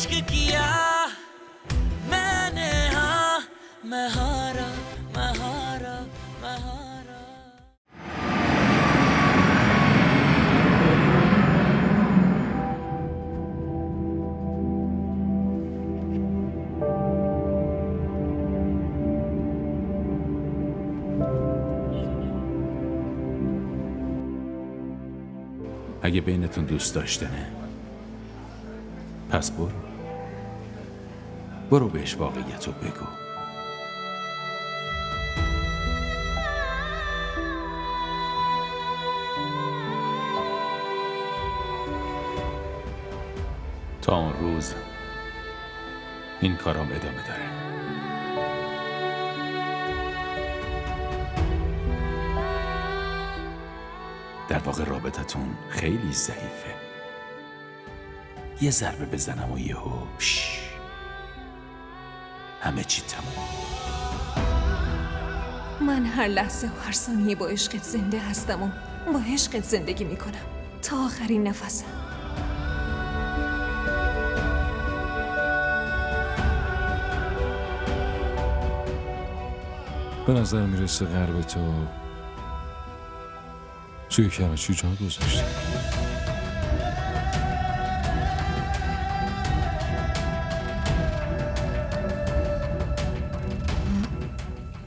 इश्क किया मैंने हाँ मैं हारा मैं हारा मैं हारा اگه بینتون دوست داشتنه پس برو بهش واقعیت رو بگو. تا اون روز این کارام ادامه داره. در واقع رابطتون خیلی ضعیفه. یه ضربه بزنم و یهو همه چی تموم. من هر لحظه و هر ثانیه با عشقت زنده هستم و با عشقت زندگی میکنم تا آخرین نفسم. به نظر میرسه قلب تو توی کمه چی جا گذاشته.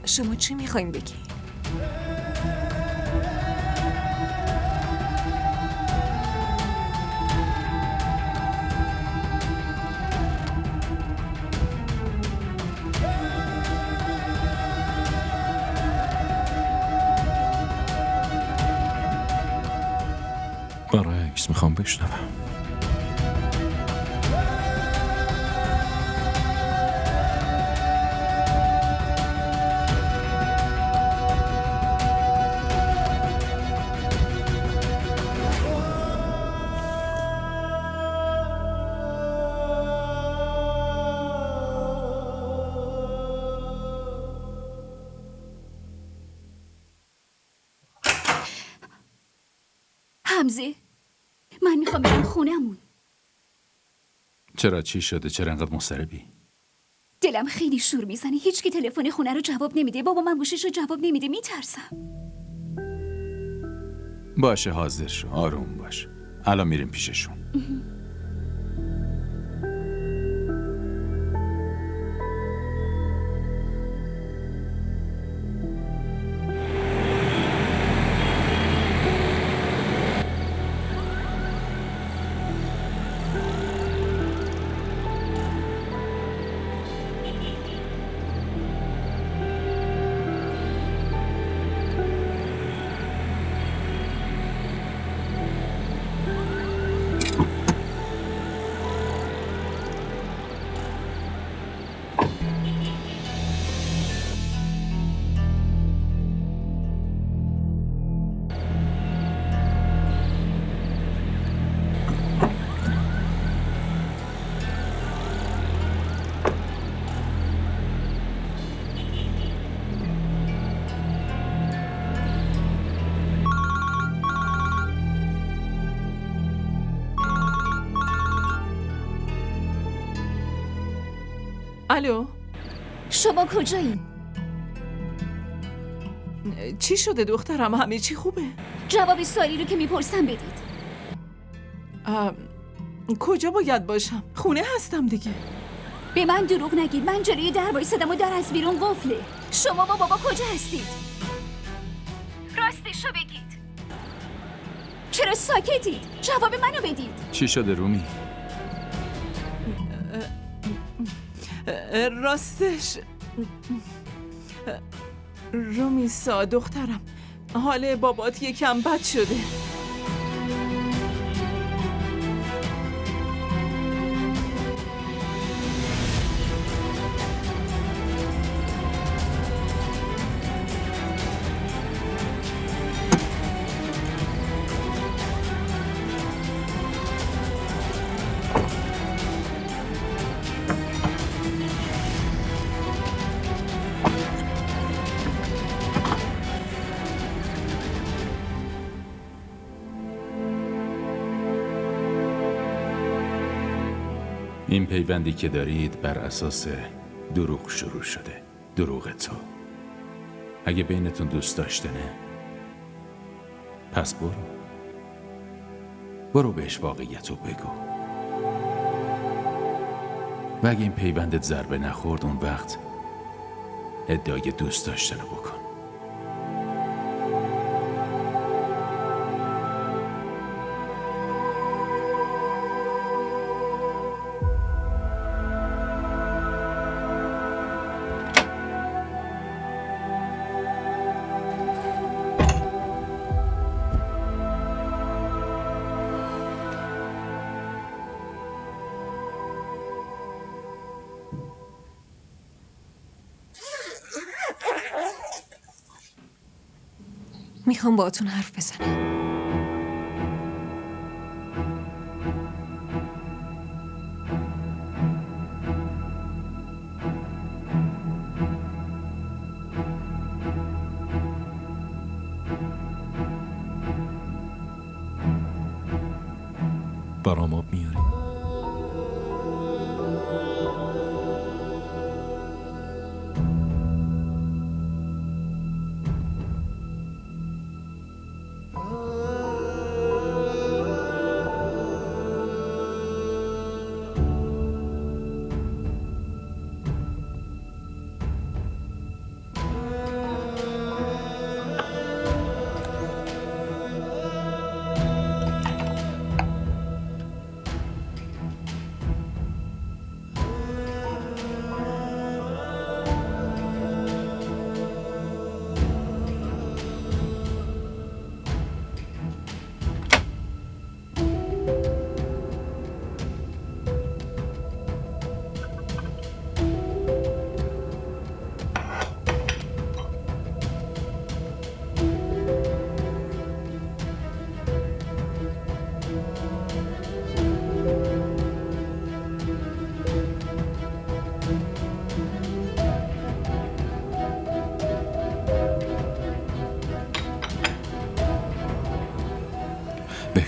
شما چی میخواین بگی؟ برعکس میخوام بشنوم. حمزه من میخوام برم خونمون. چرا چی شده؟ چرا انقدر مضطربی؟ دلم خیلی شور میزنه. هیچکی تلفن خونه رو جواب نمیده. بابا من گوشیش رو جواب نمیده. میترسم. باشه حاضر شو، آروم باش. الان میریم پیششون. الو، شما کجایین؟ چی شده دخترم؟ همه چی خوبه؟ جواب سوالی رو که میپرسم بدید. کجا باید باشم؟ خونه هستم دیگه. به من دروغ نگید. من جلوی در وایسادم و در از بیرون قفله. شما با بابا کجا هستید؟ راستشو بگید. چرا ساکتید؟ جواب منو بدید. چی شده رومی؟ راستش رومیسا دخترم، حال بابات یکم بد شده. این پیوندی که دارید بر اساس دروغ شروع شده. دروغ تو. اگه بینتون دوست داشتنه، پس برو بهش واقعیت رو بگو. و اگه این پیوندت ضربه نخورد، اون وقت ادعای دوست داشتن رو بکن. میخوام باهاتون حرف بزنم. برام آب میاری؟ بگو.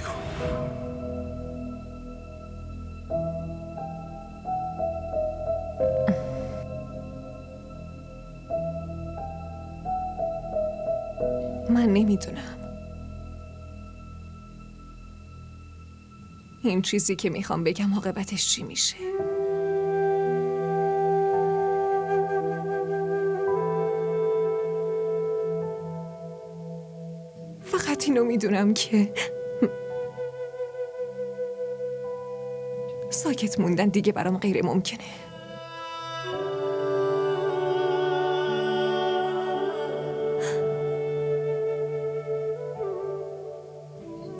من نمیدونم این چیزی که میخوام بگم عاقبتش چی میشه. فقط اینو میدونم که ساکت موندن دیگه برام غیر ممکنه.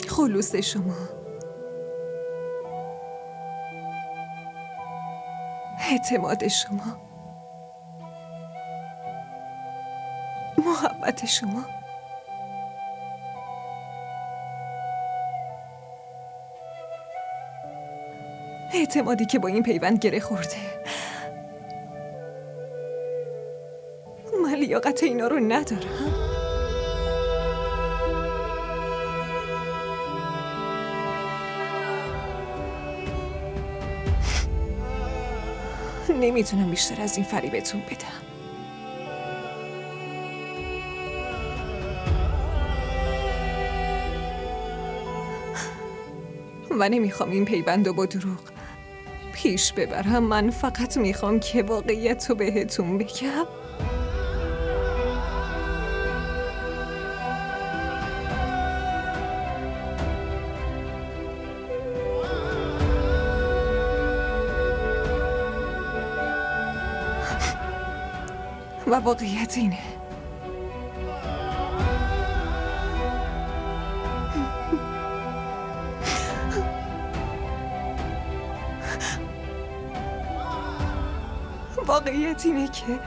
خلوص شما، اعتماد شما، محبت شما، اعتمادی که با این پیوند گره خورده. من لیاقت اینا رو ندارم. نمیتونم بیشتر از این فریبتون بدم. و نمیخوام این پیوند رو با دروغ پیش ببرم. من فقط میخوام که واقعیت رو بهتون بگم. و واقعیت اینه که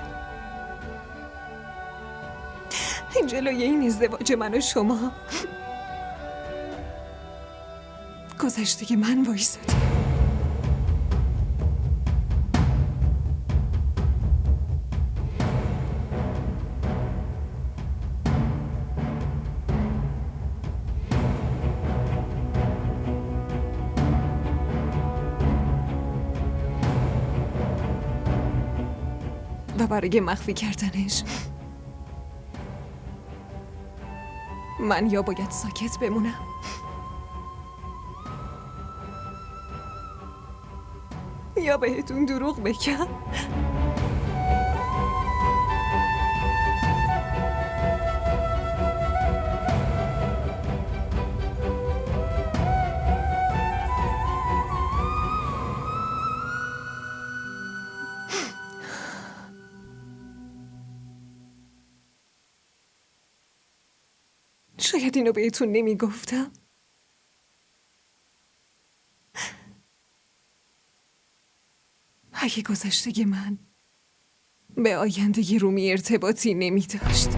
جلوی این ازدواج من و شما گذشته من وایساده. و برای مخفی کردنش من یا باید ساکت بمونم یا بهتون دروغ بگم. شاید اینو بهتون نمیگفتم. اگه گذشته من به آینده رومی ارتباطی نمی داشت.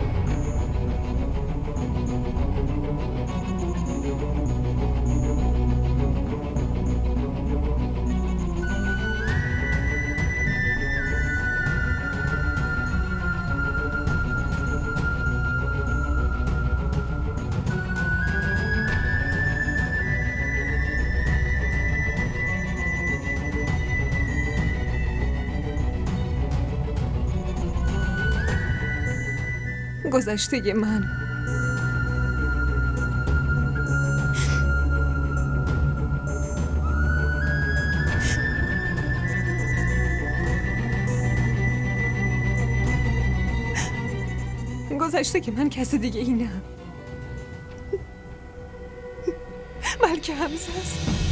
گذشته من گذشته که من کس دیگه ای نه، بلکه حمزه است.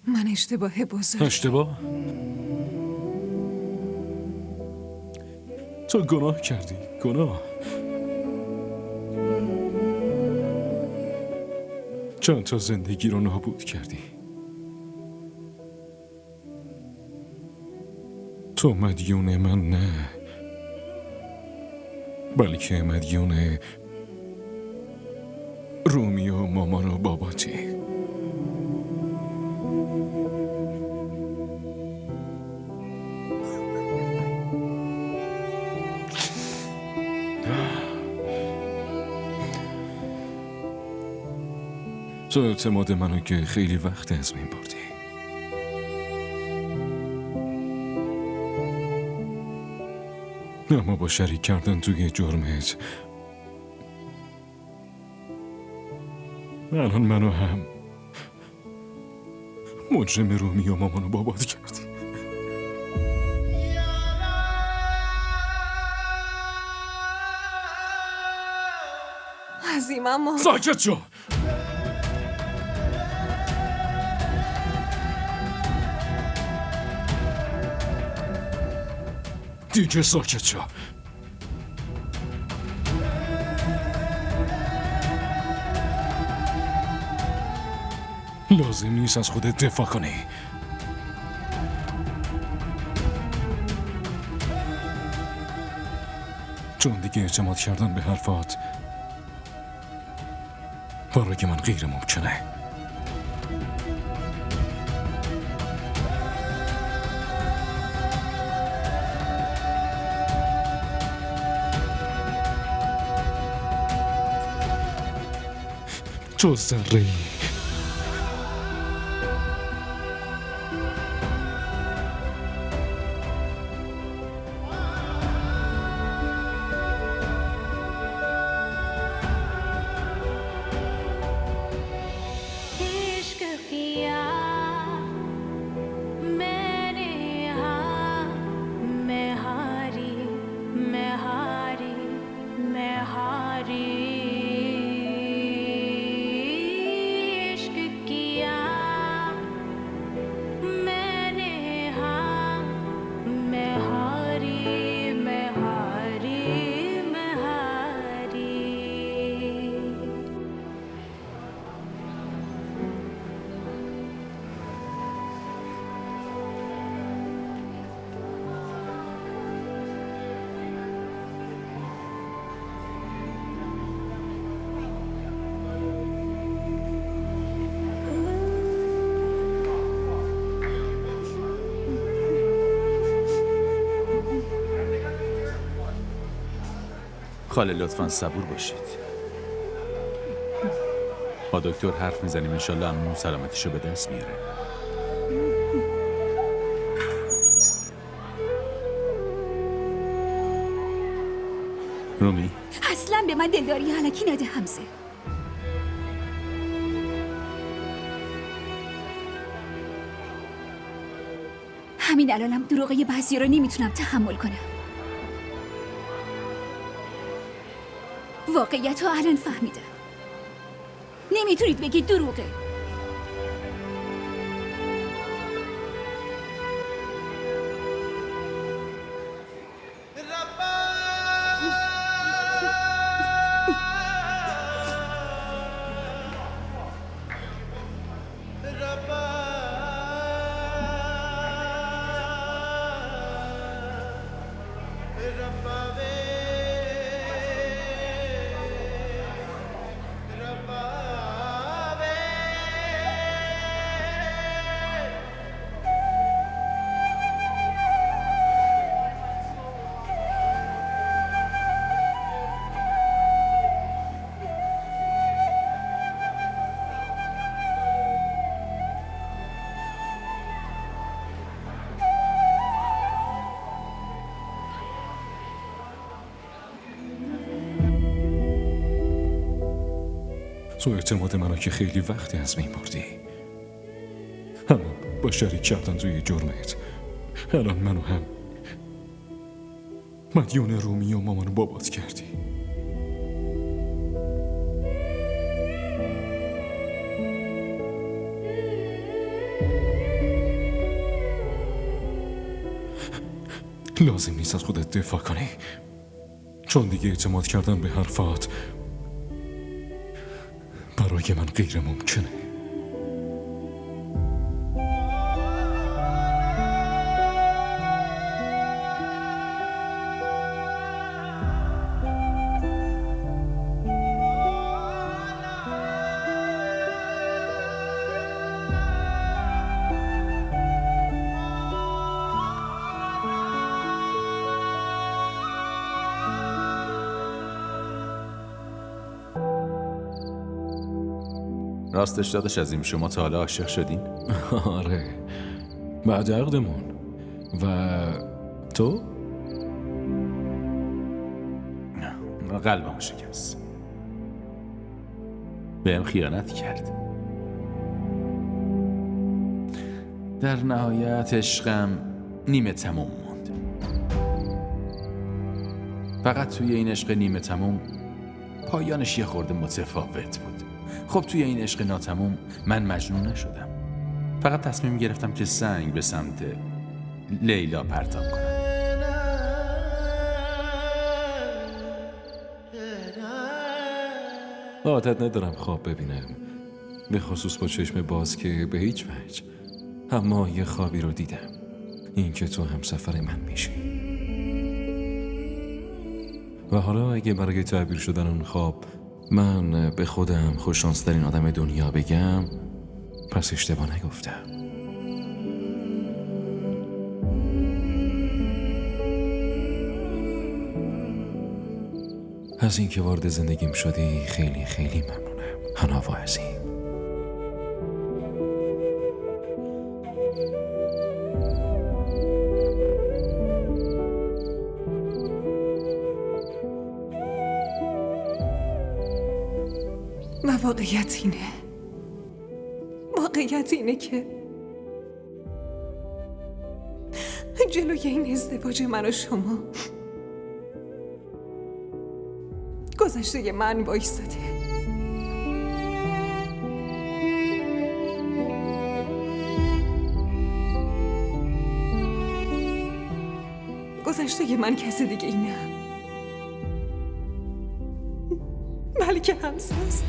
من اشتباه بزرگ. اشتباه؟ تو گناه کردی، گناه. چند تا زندگی رو نابود کردی. تو مدیون من نه، بلکه مدیون رومی و مامان و باباتی. تو اعتماد منو که خیلی وقت از من بردی. اما با شریک کردن توی جرمت الان منو هم مجرم رومی و مامانو بابات کردی. عظیم اما ساکت شو. دیگه ساکت شو. لازم نیست از خودت دفاع کنی. چون دیگه اعتماد کردن به حرفات برای من غیر ممکنه. تو ذره‌ای خاله لطفاً صبور باشید. با دکتر حرف میزنیم، انشالله عمو سلامتیشو به دست میاره. رومی اصلا به من دلداری علکی نده حمزه. همین الانم دروغه بعضی رو نمیتونم تحمل کنم. واقعیت رو الان فهمیدم. نمیتونید بگید دروغه. تو اعتماد منو که خیلی وقتی از بین بردی، اما با شریک کردن توی جرمت الان منو هم مدیون رومی و مامان و بابات کردی. لازم نیست از خودت دفاع کنی، چون دیگه اعتماد کردن به حرفات برای من غیر ممکنه. راستش داداش عظیم، شما تا حالا عاشق شدین؟ آره، بعد عقدمون. و تو؟ قلبم شکست، بهم خیانت کرد. در نهایت عشقم نیمه تموم موند. فقط توی این عشق نیمه تموم پایانش یه خورده متفاوت بود. خب توی این عشق ناتموم من مجنون نشدم، فقط تصمیم گرفتم که سنگ به سمت لیلا پرتاب کنم. عادت ندارم خواب ببینم، به خصوص با چشم باز که به هیچ وجه، اما یه خوابی رو دیدم، این که تو همسفر من میشی. و حالا اگه برای تعبیر شدن اون خواب من به خودم خوششانس‌ترین آدم دنیا بگم، پس اشتباه نگفتم. از اینکه وارد زندگیم شدی خیلی خیلی ممنونم، حناوا عظیم. و واقعیت اینه که جلوی این ازدواج من و شما گذشته من وایستاده. گذشته من کسی دیگه ای نه، بلکه همساست.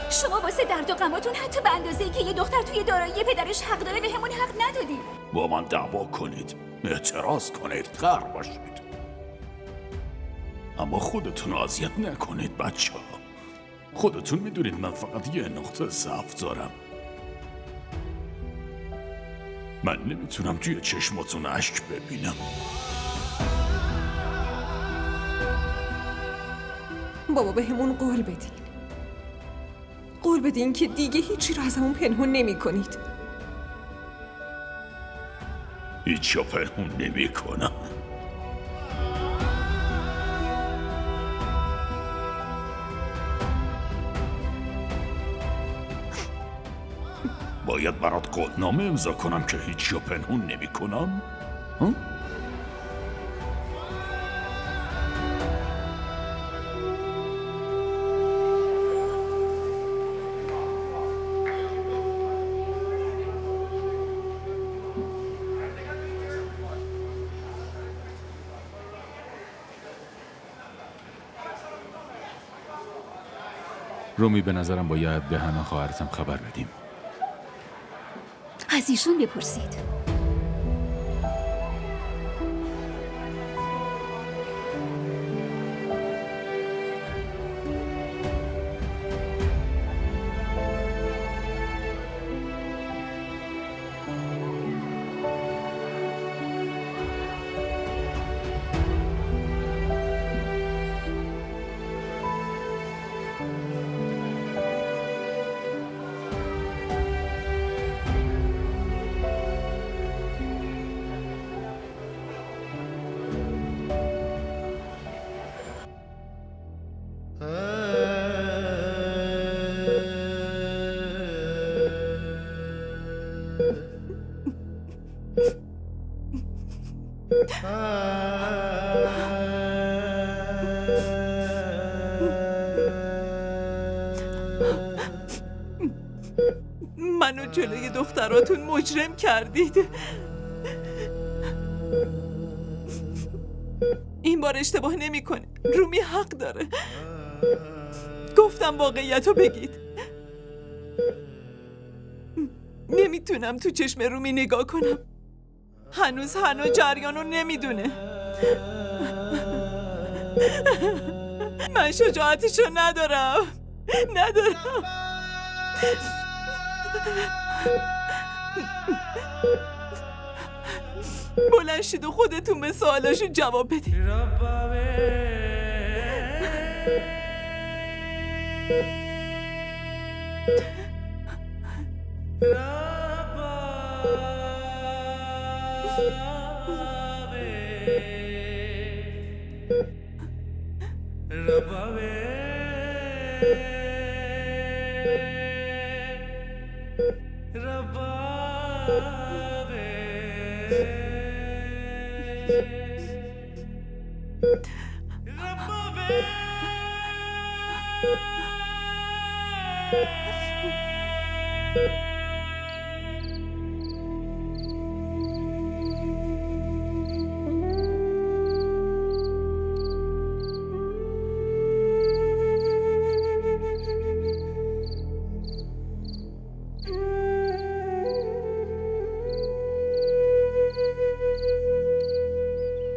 شما واسه درد و غماتون حتی به اندازه‌ای که یه دختر توی دارایی پدرش حق داره به همون حق ندادید. با من دعوا کنید، اعتراض کنید، غرق باشید، اما خودتون رو اذیت نکنید بچه ها. خودتون میدونید من فقط یه نقطه ضعف دارم. من نمیتونم توی چشماتون اشک ببینم. بابا به همون قول بدین که دیگه هیچی رو از همون پنهون نمی کنید. هیچی رو پنهون نمی کنم. باید برات قولنامه امضا کنم که هیچی رو پنهون نمی کنم؟ رومی، به نظرم باید به هنا خواهرتم خبر بدیم. از ایشون بپرسید. جلوی دختراتون مجرم کردید. این بار اشتباه نمی‌کنه. رومی حق داره. گفتم واقعیت رو بگید. نمیتونم تو چشم رومی نگاه کنم. هنوز جریان رو نمیدونه. من شجاعتشو ندارم. بلند شید و خودتون به سوالاشو جواب بدید.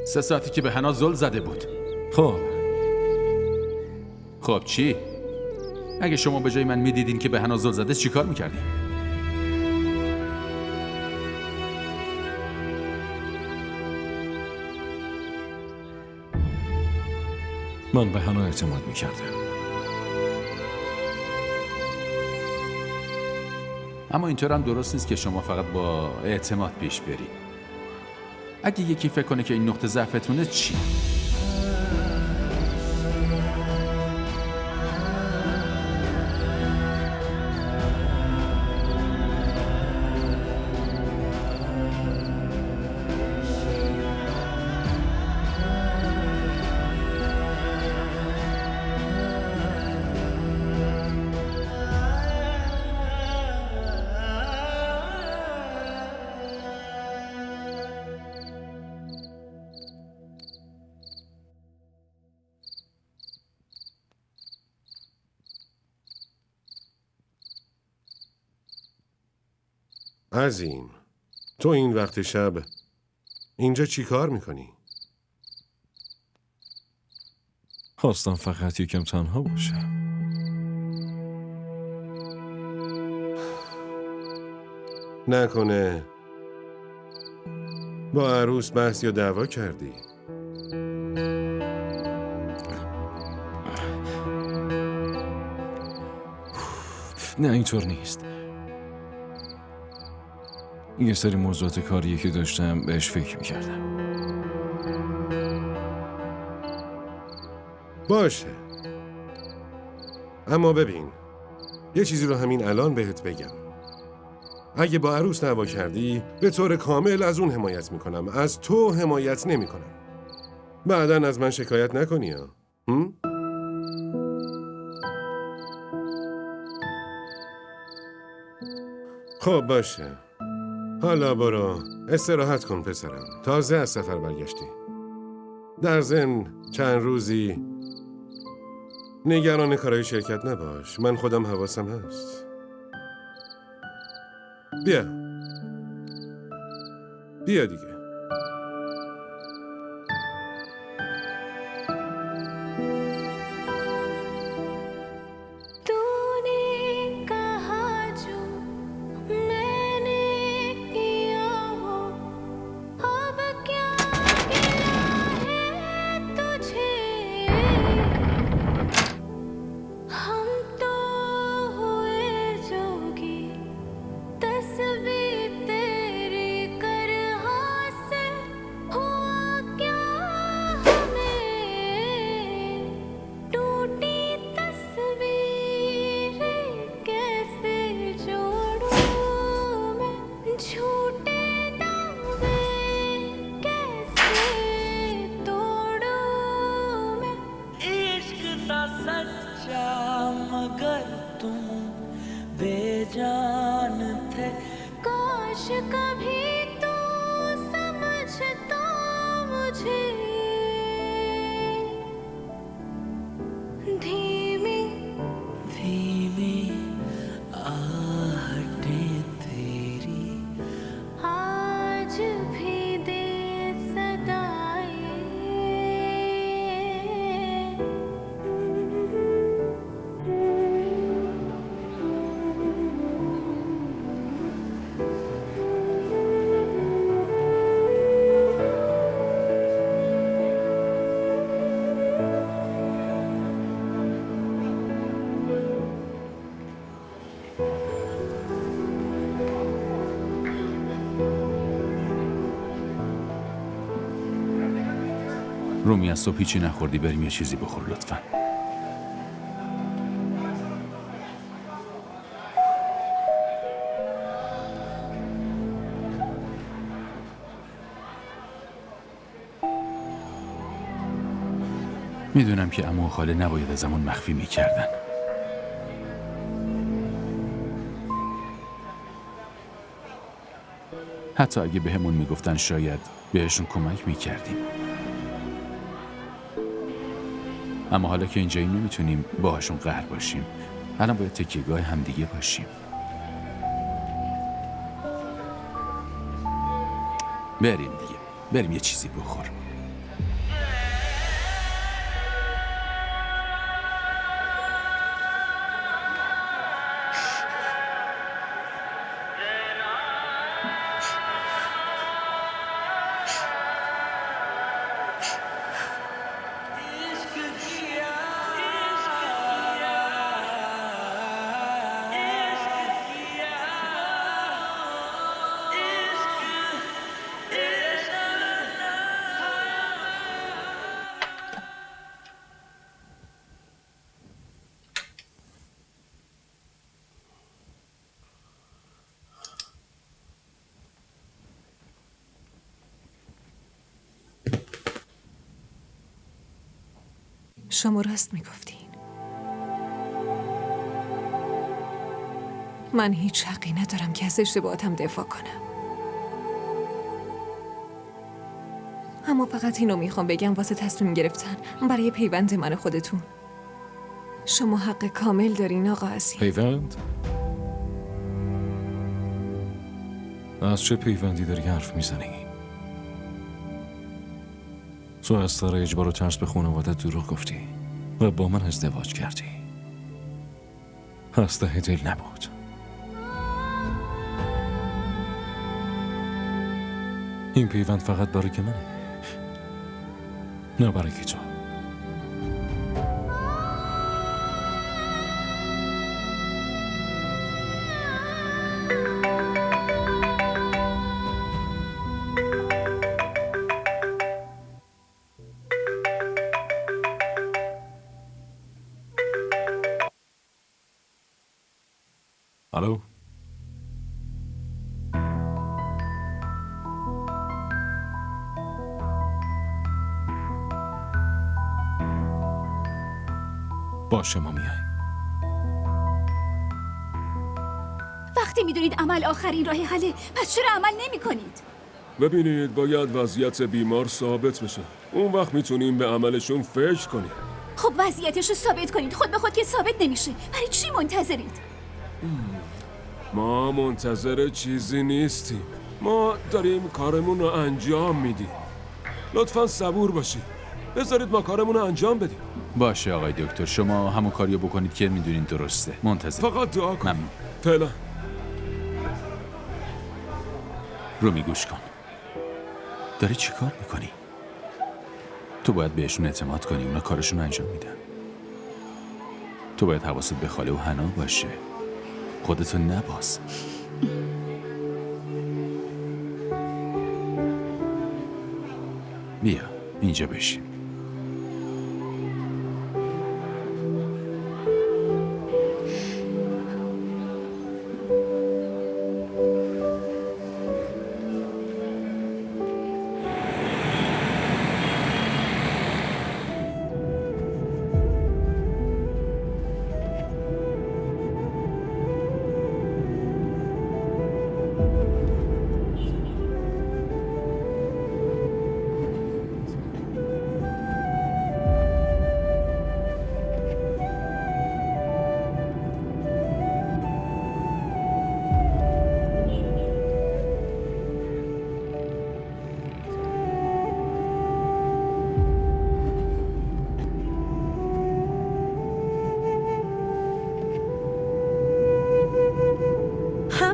سه ساعتی که به حنا زل زده بود. خب چی؟ اگه شما به جای من میدیدین که به حنا زل زده چیکار میکردین؟ من به حنا اعتماد میکردم. اما اینطور هم درست نیست که شما فقط با اعتماد پیش بری. اگه یکی فکر کنه که این نقطه ضعفتونه چی؟ عظیم، تو این وقت شب اینجا چی کار میکنی؟ خواستم فقط یکم تنها باشم. نکنه با عروس بحث یا دعوا کردی؟ نه اینطور نیست. یه سری موضوعات کاریه که داشتم بهش فکر میکردم. باشه، اما ببین یه چیزی رو همین الان بهت بگم. اگه با عروس دعوا کردی به طور کامل از اون حمایت میکنم، از تو حمایت نمیکنم. بعداً از من شکایت نکنی ها؟ خب باشه، حالا برو استراحت کن پسرم. تازه از سفر برگشتی. در ضمن چند روزی نگران کارهای شرکت نباش. من خودم حواسم هست. بیا دیگه. बेजान थे काश कभी तू समझता मुझे धीमी धीमी आहटें तेरी आज भी दे सदाएं رومی از صبح هیچی نخوردی، بریم یه چیزی بخور لطفا. میدونم که عمو و خاله نباید ازمون مخفی میکردن. حتی اگه بهمون میگفتن شاید بهشون کمک میکردیم. اما حالا که اینجاییم نمیتونیم باهاشون قهر باشیم. الان باید تکیهگاه همدیگه باشیم. بریم دیگه، بریم یه چیزی بخور. شما راست میگفتین. من هیچ حقی ندارم که از اشتباهاتم دفاع کنم. اما فقط اینو میخوام بگم واسه تصمیم گرفتن برای پیوند من و خودتون شما حق کامل دارین آقا عظیم. پیوند؟ از چه پیوندی داری حرف میزنی؟ تو از سر اجبار و ترس به خانواده دروغ گفتی و با من ازدواج کردی. از ته دل نبود. این پیوند فقط برای که منه، نه برای که تو. الو؟ باشه ما میایم. وقتی میدونید عمل آخرین راه حله پس چرا عمل نمی کنید؟ ببینید باید وضعیت بیمار ثابت بشه. اون وقت میتونیم به عملشون فکر کنیم. خب وضعیتش رو ثابت کنید. خود به خود که ثابت نمیشه. برای چی منتظرید؟ ما منتظر چیزی نیستیم. ما داریم کارمون رو انجام میدیم. لطفاً صبور باشید. بذارید ما کارمون رو انجام بدیم. باشه آقای دکتر، شما همون کاریو بکنید که میدونین درسته. منتظر. فقط دعا کن. ممنون. فعلا. رومی گوش کن. داری چی کار میکنی؟ تو باید بهشون اعتماد کنی. اونا کارشون انجام میدن. تو باید حواست به خاله و حنا باشه. خودتو نباز. بیا اینجا بشین.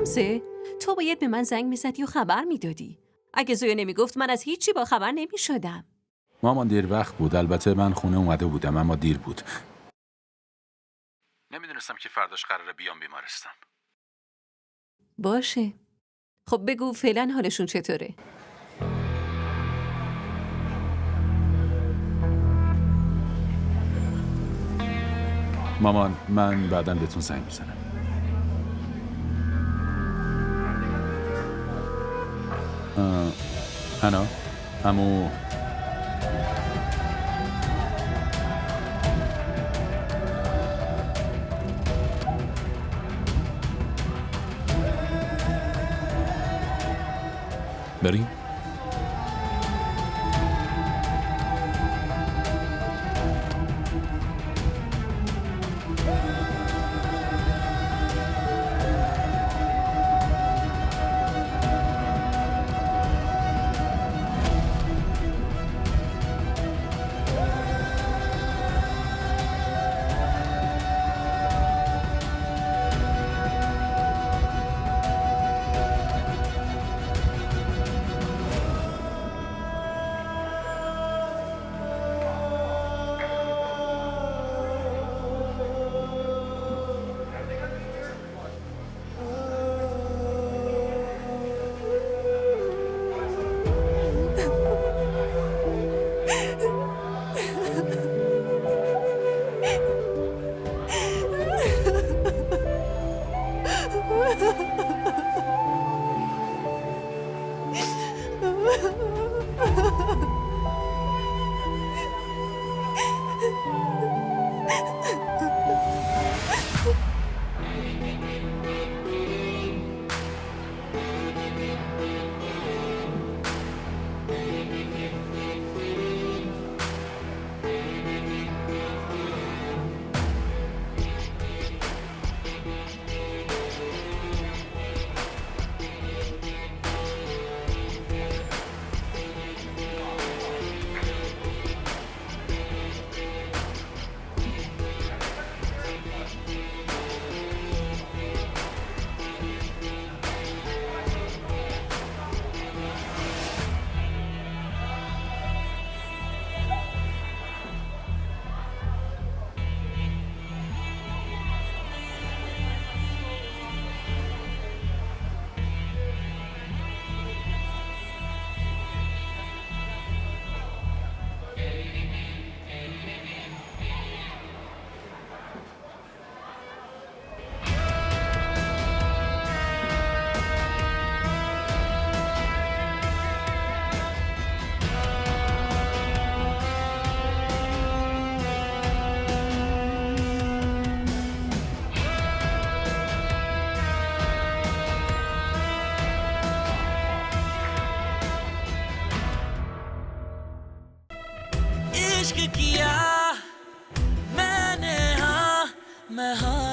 رمزه؟ تو باید به من زنگ میزدی و خبر میدادی. اگه زویا نمیگفت من از هیچی با خبر نمیشدم. مامان دیر وقت بود. البته من خونه اومده بودم اما دیر بود. نمیدونستم که فرداش قراره بیام بیمارستان. باشه. خب بگو فعلا حالشون چطوره؟ مامان من بعداً بهتون زنگ میزنم. هنا عمو بریم؟ इश्क किया मैंने हाँ मैं हाँ